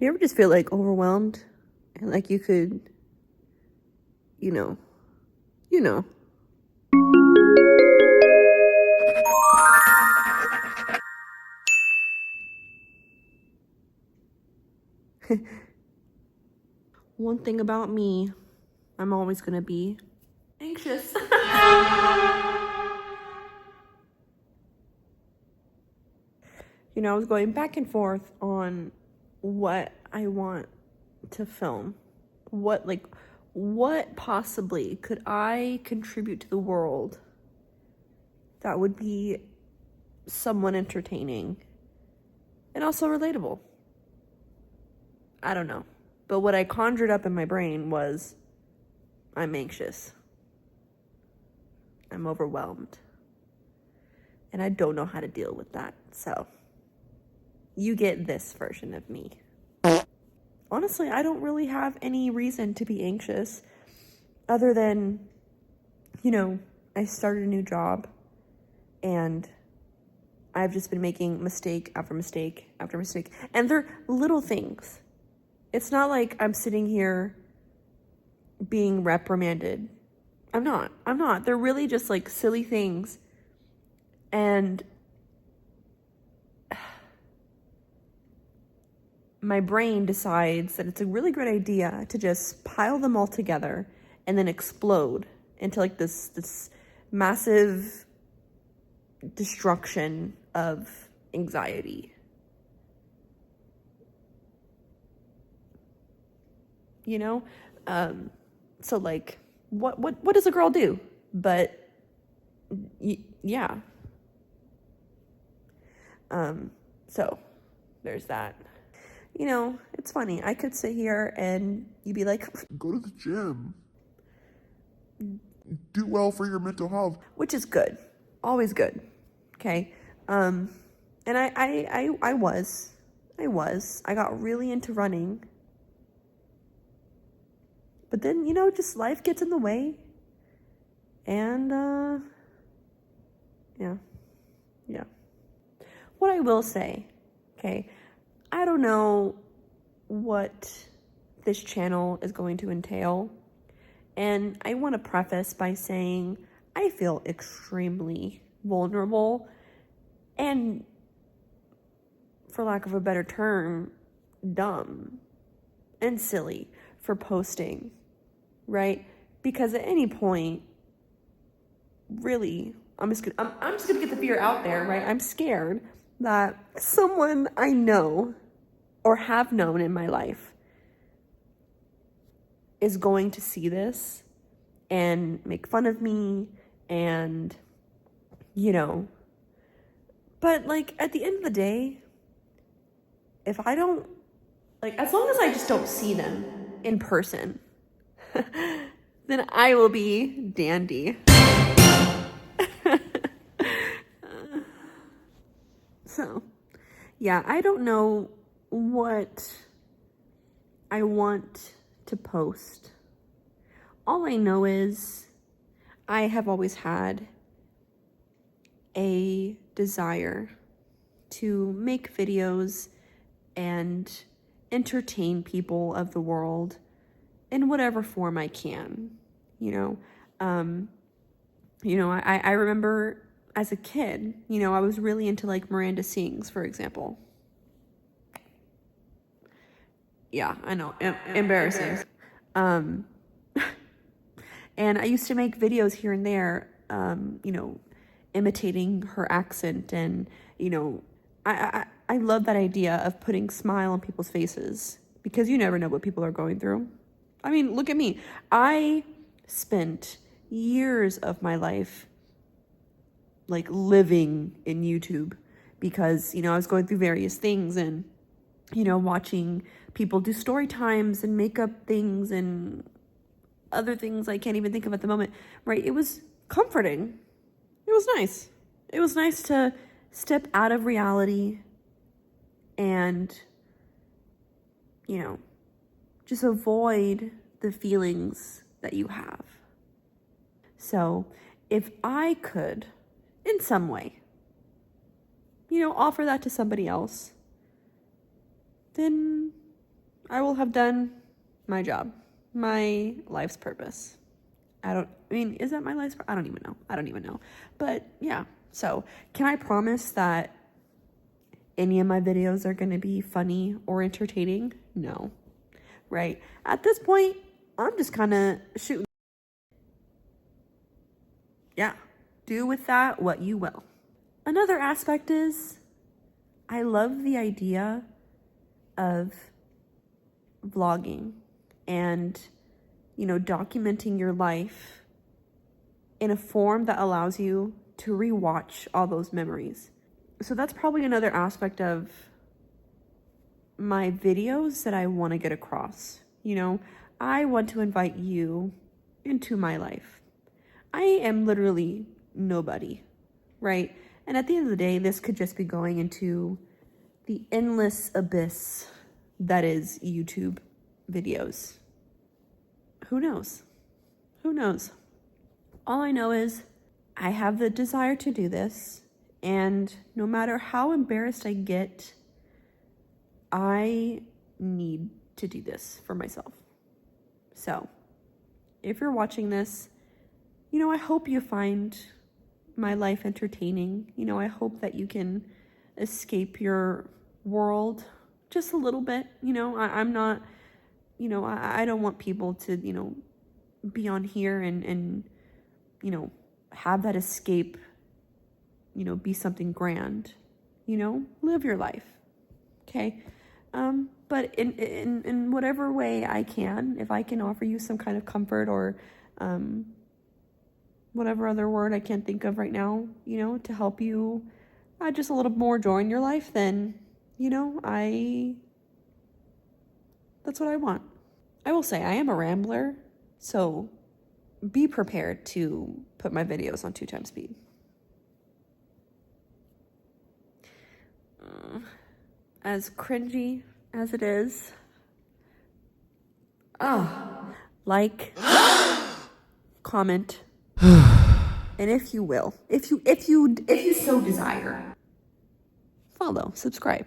Do you ever just feel like overwhelmed and like you could, you know, you know. One thing about me, I'm always gonna be anxious. You know, I was going back and forth on what I want to film. What possibly could I contribute to the world that would be somewhat entertaining and also relatable? I don't know. But what I conjured up in my brain was, I'm anxious. I'm overwhelmed. And I don't know how to deal with that. So, you get this version of me. Honestly, I don't really have any reason to be anxious other than, you know, I started a new job and I've just been making mistake after mistake after mistake. And they're little things. It's not like I'm sitting here being reprimanded. I'm not. They're really just like silly things. And my brain decides that it's a really great idea to just pile them all together and then explode into like this massive destruction of anxiety. You know? So like, what does a girl do? But yeah. So there's that. You know, it's funny. I could sit here and you'd be like, go to the gym. Do well for your mental health. Which is good. Always good. Okay. And I got really into running. But then, you know, just life gets in the way. And, yeah. What I will say, okay, I don't know what this channel is going to entail. And I want to preface by saying I feel extremely vulnerable and, for lack of a better term, dumb and silly for posting, right? Because at any point, really, I'm just gonna get the fear out there, right? I'm scared that someone I know or have known in my life is going to see this and make fun of me and, you know, but like at the end of the day, if I don't, like, as long as I just don't see them in person, then I will be dandy. So, yeah, I don't know what I want to post. All I know is I have always had a desire to make videos and entertain people of the world in whatever form I can, you know. I remember as a kid, you know, I was really into like Miranda Sings, for example. Yeah, I know, embarrassing. And I used to make videos here and there, you know, imitating her accent, and, you know, I love that idea of putting smile on people's faces, because you never know what people are going through. I mean, look at me. I spent years of my life like living in YouTube because, you know, I was going through various things and, you know, watching people do story times and makeup things and other things I can't even think of at the moment, right? It was comforting. It was nice. It was nice to step out of reality and, you know, just avoid the feelings that you have. So if I could, in some way, you know, offer that to somebody else, then I will have done my job, my life's purpose. Is that my life's purpose? I don't even know. But yeah, so can I promise that any of my videos are going to be funny or entertaining? No. Right? At this point, I'm just kind of shooting. Yeah. Do with that what you will. Another aspect is I love the idea of vlogging and, documenting your life in a form that allows you to rewatch all those memories. So that's probably another aspect of my videos that I want to get across. I want to invite you into my life. I am literally nobody, right? And at the end of the day, this could just be going into the endless abyss that is YouTube videos. Who knows? Who knows? All I know is I have the desire to do this, and no matter how embarrassed I get, I need to do this for myself. So, if you're watching this, I hope you find my life entertaining. I hope that you can escape your world just a little bit. I'm not, I don't want people to, be on here and have that escape, be something grand, live your life. Okay. But in whatever way I can, if I can offer you some kind of comfort or, whatever other word I can't think of right now, to help you add just a little more joy in your life, then, that's what I want. I will say I am a rambler, so be prepared to put my videos on 2x speed. As cringy as it is, like, comment, and if you will, if you so desire, follow, subscribe.